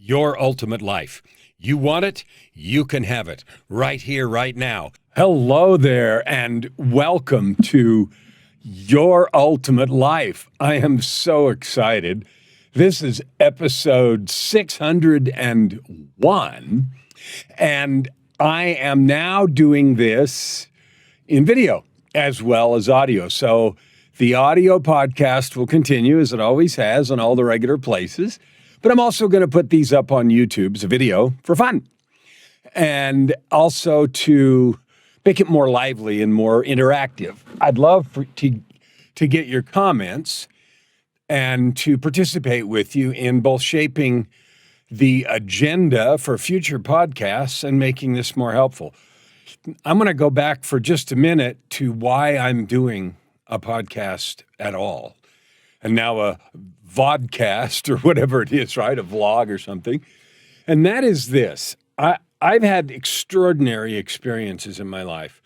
your ultimate life. You want it, you can have it right here, right now. Hello there, and welcome to Your Ultimate Life. I am so excited. This is episode 601, and I am now doing this in video as well as audio. So the audio podcast will continue as it always has on all the regular places, but I'm also going to put these up on YouTube as a video for fun and also to make it more lively and more interactive. I'd love to get your comments and to participate with you in both shaping the agenda for future podcasts and making this more helpful. I'm going to go back for just a minute to why I'm doing a podcast at all. And now a vodcast or whatever it is, right? A vlog or something. And that is this. I've had extraordinary experiences in my life.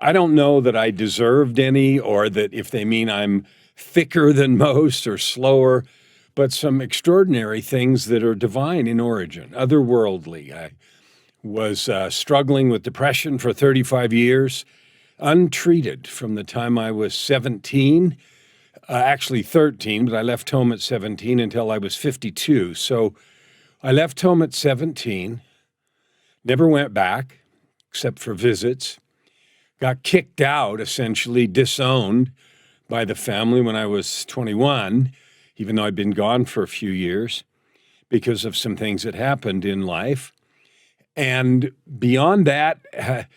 I don't know that I deserved any, or that if they mean I'm thicker than most or slower, but some extraordinary things that are divine in origin, otherworldly. I was struggling with depression for 35 years, untreated from the time I was 17, actually 13, but I left home at 17 until I was 52. So I left home at 17, never went back except for visits, got kicked out, essentially disowned by the family when I was 21, even though I'd been gone for a few years because of some things that happened in life. And beyond that,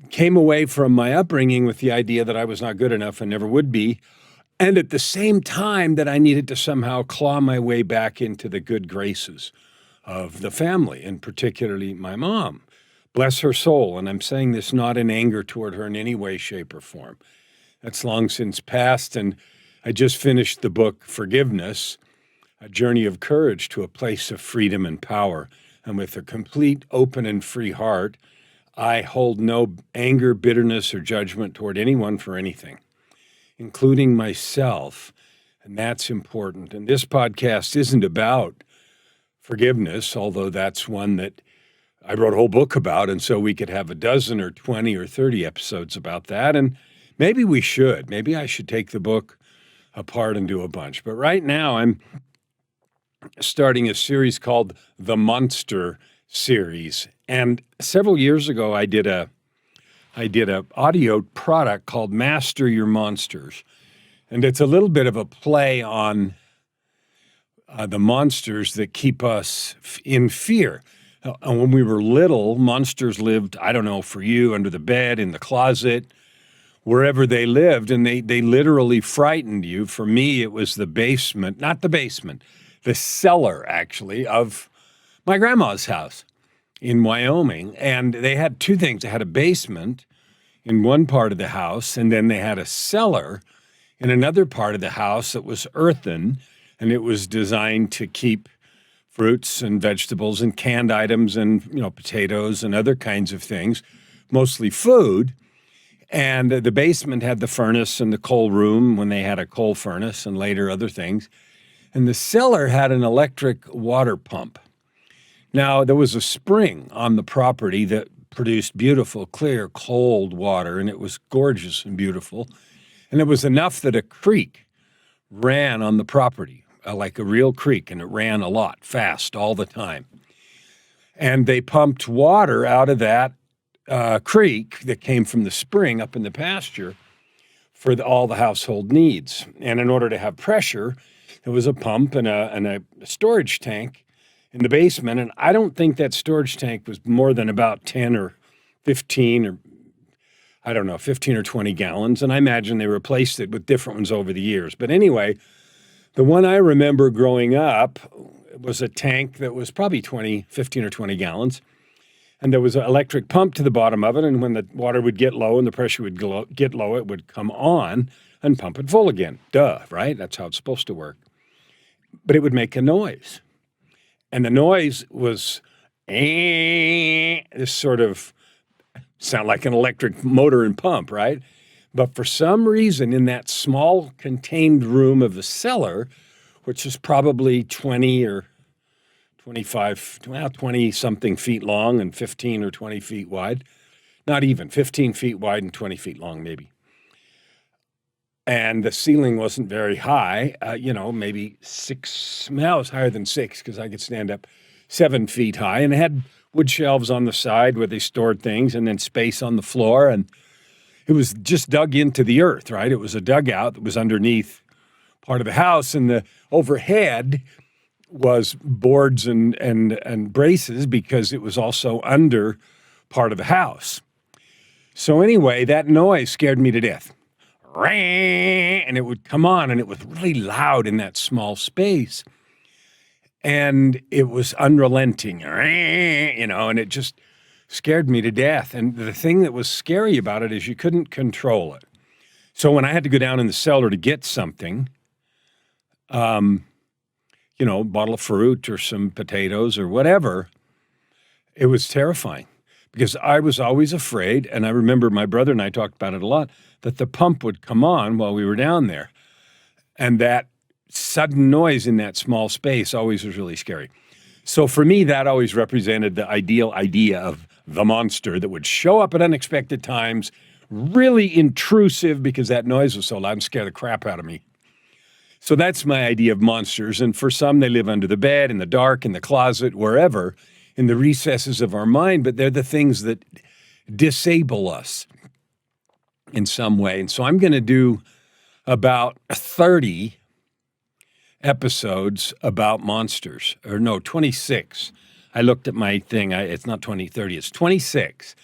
came away from my upbringing with the idea that I was not good enough and never would be. And at the same time that I needed to somehow claw my way back into the good graces of the family, and particularly my mom. Bless her soul. And I'm saying this not in anger toward her in any way, shape, or form. That's long since passed. And I just finished the book, Forgiveness, A Journey of Courage to a Place of Freedom and Power. And with a complete, open, and free heart, I hold no anger, bitterness, or judgment toward anyone for anything, including myself. And that's important. And this podcast isn't about forgiveness, although that's one that I wrote a whole book about. And so we could have a dozen or 20 or 30 episodes about that. And maybe we should. Maybe I should take the book apart and do a bunch. But right now I'm starting a series called The Monster Series. And several years ago, I did a audio product called Master Your Monsters. And it's a little bit of a play on the monsters that keep us in fear. And when we were little, monsters lived, I don't know, for you, under the bed, in the closet, wherever they lived. And they literally frightened you. For me, it was the basement, not the basement, the cellar, actually, of my grandma's house in Wyoming. And they had two things. They had a basement in one part of the house, and then they had a cellar in another part of the house that was earthen, and it was designed to keep fruits and vegetables and canned items and, potatoes and other kinds of things, mostly food. And the basement had the furnace and the coal room when they had a coal furnace, and later other things. And the cellar had an electric water pump. Now, there was a spring on the property that produced beautiful, clear, cold water, and it was gorgeous and beautiful. And it was enough that a creek ran on the property, like a real creek, and it ran a lot, fast, all the time. And they pumped water out of that creek that came from the spring up in the pasture for all the household needs. And in order to have pressure, there was a pump and a storage tank in the basement. And I don't think that storage tank was more than about 10 or 15 or, 15 or 20 gallons. And I imagine they replaced it with different ones over the years. But anyway, the one I remember growing up was a tank that was probably 15 or 20 gallons. And there was an electric pump to the bottom of it. And when the water would get low and the pressure would get low, it would come on and pump it full again. Duh, right? That's how it's supposed to work. But it would make a noise. And the noise was this sort of sound like an electric motor and pump, right? But for some reason, in that small contained room of the cellar, which is probably 20 or 25, well, 20 something feet long and 15 or 20 feet wide. Not even 15 feet wide and 20 feet long, maybe. And the ceiling wasn't very high, maybe 6, well, it was higher than 6 because I could stand up 7 feet high, and it had wood shelves on the side where they stored things and then space on the floor. And it was just dug into the earth, right? It was a dugout that was underneath part of the house, and the overhead was boards and braces because it was also under part of the house. So anyway, that noise scared me to death. And it would come on, and it was really loud in that small space. And it was unrelenting, and it just scared me to death. And the thing that was scary about it is you couldn't control it. So when I had to go down in the cellar to get something, a bottle of fruit or some potatoes or whatever, it was terrifying because I was always afraid. And I remember my brother and I talked about it a lot, that the pump would come on while we were down there. And that sudden noise in that small space always was really scary. So for me, that always represented the ideal idea of the monster that would show up at unexpected times, really intrusive because that noise was so loud and scared the crap out of me. So that's my idea of monsters. And for some, they live under the bed, in the dark, in the closet, wherever, in the recesses of our mind. But they're the things that disable us in some way. And so I'm going to do about 30 episodes about monsters. Or no, 26. I looked at my thing. It's not 20, 30. It's 26.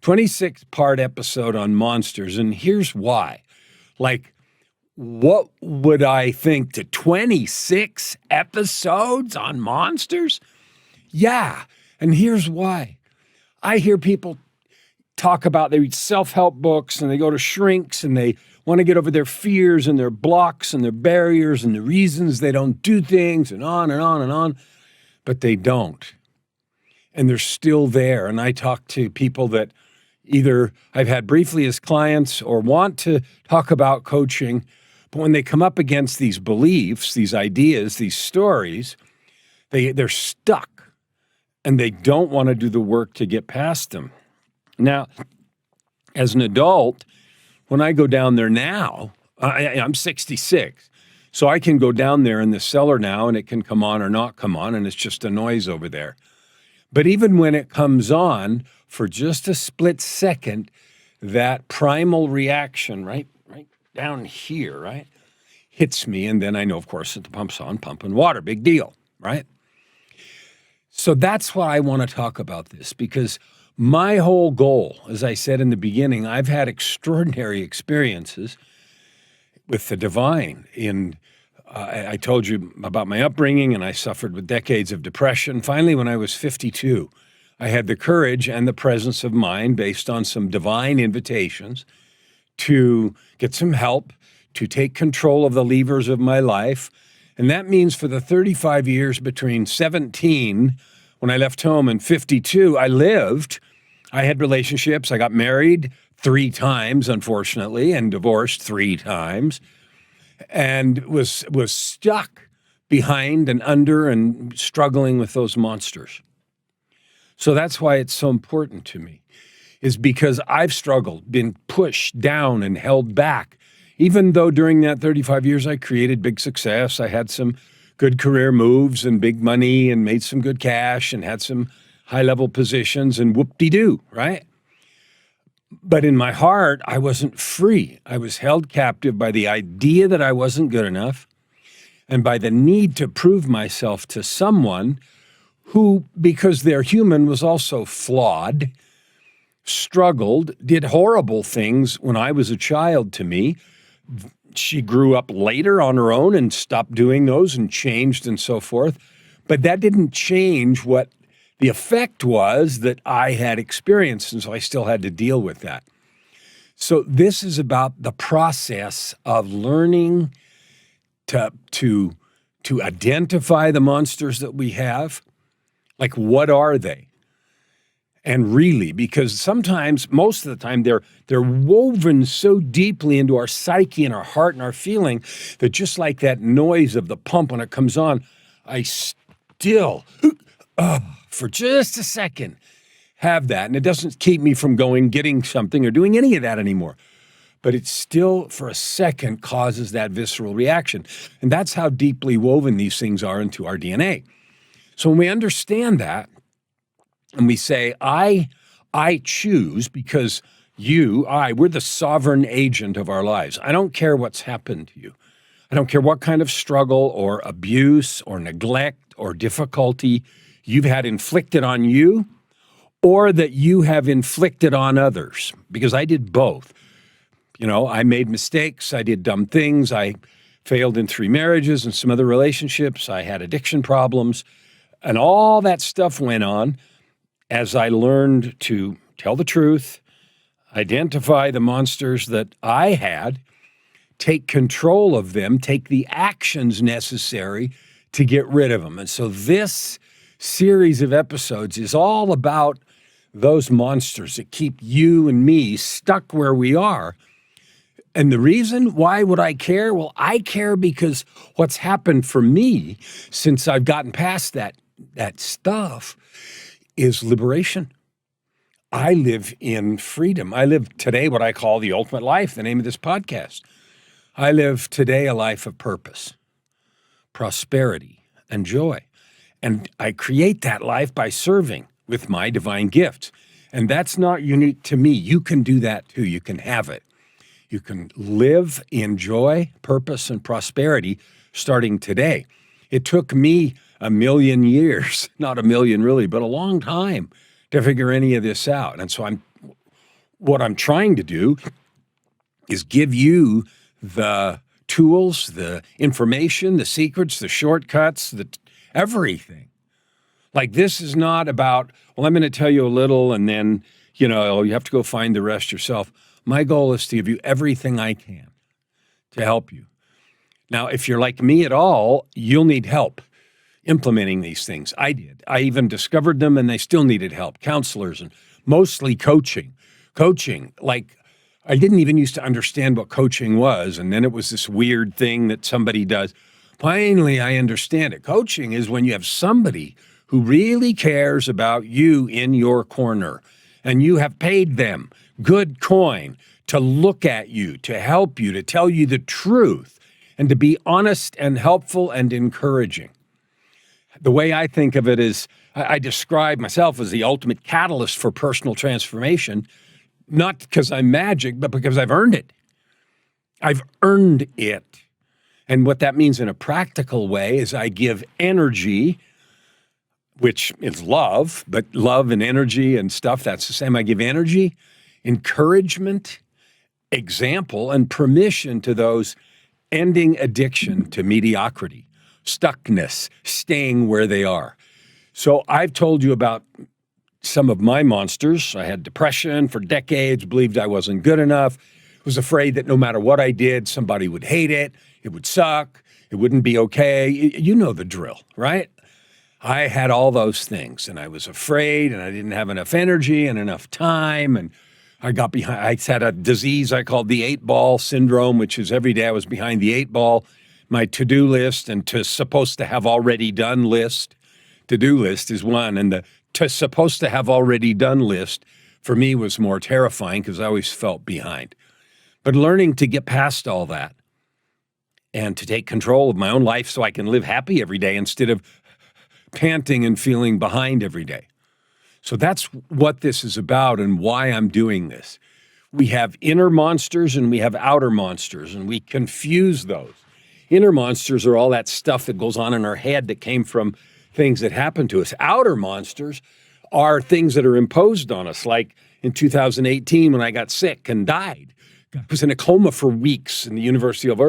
26-part episode on monsters. And here's why. What would I think to 26 episodes on monsters? Yeah, and here's why. I hear people talk about, they read self-help books and they go to shrinks and they want to get over their fears and their blocks and their barriers and the reasons they don't do things and on and on and on, but they don't. And they're still there. And I talk to people that either I've had briefly as clients or want to talk about coaching. But when they come up against these beliefs, these ideas, these stories, they're stuck and they don't want to do the work to get past them. Now, as an adult, when I go down there now, I'm 66, so I can go down there in the cellar now and it can come on or not come on, and it's just a noise over there. But even when it comes on, for just a split second, that primal reaction, right down here, right, hits me. And then I know, of course, that the pump's on, pumping water, big deal, right? So that's why I want to talk about this, because my whole goal, as I said in the beginning, I've had extraordinary experiences with the divine. I told you about my upbringing, and I suffered with decades of depression. Finally, when I was 52, I had the courage and the presence of mind, based on some divine invitations, to get some help, to take control of the levers of my life. And that means for the 35 years between 17, when I left home, and 52, I lived. I had relationships. I got married 3 times, unfortunately, and divorced 3 times, and was stuck behind and under and struggling with those monsters. So that's why it's so important to me, is because I've struggled, been pushed down and held back. Even though during that 35 years I created big success, I had some good career moves and big money and made some good cash and had some high-level positions and whoop-de-doo, right? But in my heart, I wasn't free. I was held captive by the idea that I wasn't good enough and by the need to prove myself to someone who, because they're human, was also flawed, struggled, did horrible things when I was a child to me. She grew up later on her own and stopped doing those and changed and so forth. But that didn't change what the effect was that I had experienced, and so I still had to deal with that. So this is about the process of learning to identify the monsters that we have. Like, what are they? And really, because sometimes, most of the time, they're woven so deeply into our psyche and our heart and our feeling that just like that noise of the pump when it comes on, I still for just a second, have that. And it doesn't keep me from going, getting something or doing any of that anymore. But it still, for a second, causes that visceral reaction. And that's how deeply woven these things are into our DNA. So when we understand that, and we say, I choose because we're the sovereign agent of our lives. I don't care what's happened to you. I don't care what kind of struggle or abuse or neglect or difficulty you've had inflicted on you or that you have inflicted on others, because I did both. I made mistakes. I did dumb things. I failed in 3 marriages and some other relationships. I had addiction problems, and all that stuff went on as I learned to tell the truth, identify the monsters that I had, take control of them, take the actions necessary to get rid of them. And so this series of episodes is all about those monsters that keep you and me stuck where we are. And the reason, why would I care? Well, I care because what's happened for me since I've gotten past that stuff is liberation. I live in freedom. I live today what I call the ultimate life, the name of this podcast. I live today a life of purpose, prosperity, and joy. And I create that life by serving with my divine gifts. And that's not unique to me. You can do that too. You can have it. You can live in joy, purpose, and prosperity starting today. It took me 1,000,000 years, not 1,000,000 really, but a long time to figure any of this out. And so what I'm trying to do is give you the tools, the information, the secrets, the shortcuts, everything. Like, this is not about, well, I'm going to tell you a little and then, you have to go find the rest yourself. My goal is to give you everything I can to help you. Now, if you're like me at all, you'll need help implementing these things. I did. I even discovered them and they still needed help. Counselors and mostly coaching. Like, I didn't even used to understand what coaching was. And then it was this weird thing that somebody does. Finally, I understand it. Coaching is when you have somebody who really cares about you in your corner and you have paid them good coin to look at you, to help you, to tell you the truth, and to be honest and helpful and encouraging. The way I think of it is I describe myself as the ultimate catalyst for personal transformation, not because I'm magic, but because I've earned it. I've earned it. And what that means in a practical way is I give energy, which is love, but love and energy and stuff, that's the same. I give energy, encouragement, example, and permission to those ending addiction to mediocrity, stuckness, staying where they are. So I've told you about some of my monsters. I had depression for decades, believed I wasn't good enough, was afraid that no matter what I did, somebody would hate it, it would suck, it wouldn't be okay. You know the drill, right? I had all those things, and I was afraid, and I didn't have enough energy and enough time, and I got behind. I had a disease I called the 8-ball syndrome, which is every day I was behind the 8-ball, my to-do list, and supposed to have already done list. To-do list is one, and the supposed to have already done list for me was more terrifying because I always felt behind. But learning to get past all that and to take control of my own life so I can live happy every day instead of panting and feeling behind every day. So that's what this is about and why I'm doing this. We have inner monsters and we have outer monsters, and we confuse those. Inner monsters are all that stuff that goes on in our head that came from things that happened to us. Outer monsters are things that are imposed on us, like in 2018 when I got sick and died. I was in a coma for weeks in the University of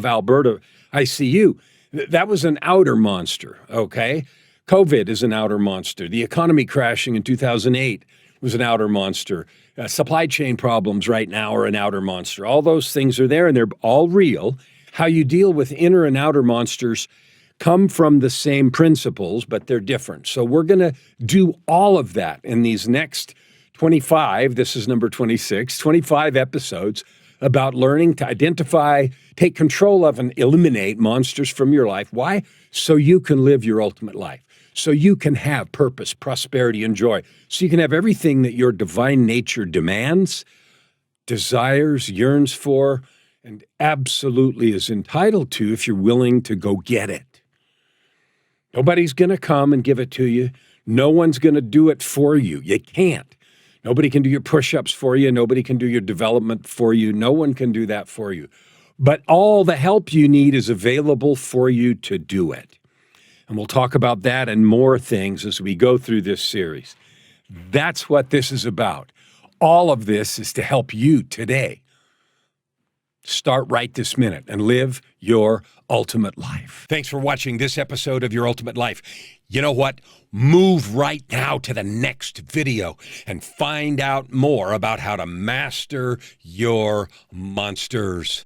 Alberta ICU. That was an outer monster, okay? COVID is an outer monster. The economy crashing in 2008 was an outer monster. Supply chain problems right now are an outer monster. All those things are there and they're all real. How you deal with inner and outer monsters come from the same principles, but they're different. So we're going to do all of that in these next 25, this is number 26, 25 episodes about learning to identify, take control of, and eliminate monsters from your life. Why? So you can live your ultimate life. so you can have purpose, prosperity, and joy. So you can have everything that your divine nature demands, desires, yearns for, and absolutely is entitled to if you're willing to go get it. Nobody's going to come and give it to you. No one's going to do it for you. You can't. Nobody can do your push-ups for you. Nobody can do your development for you. No one can do that for you. But all the help you need is available for you to do it. And we'll talk about that and more things as we go through this series. That's what this is about. All of this is to help you today. Start right this minute and live your ultimate life. Thanks for watching this episode of Your Ultimate Life. You know what? Move right now to the next video and find out more about how to master your monsters.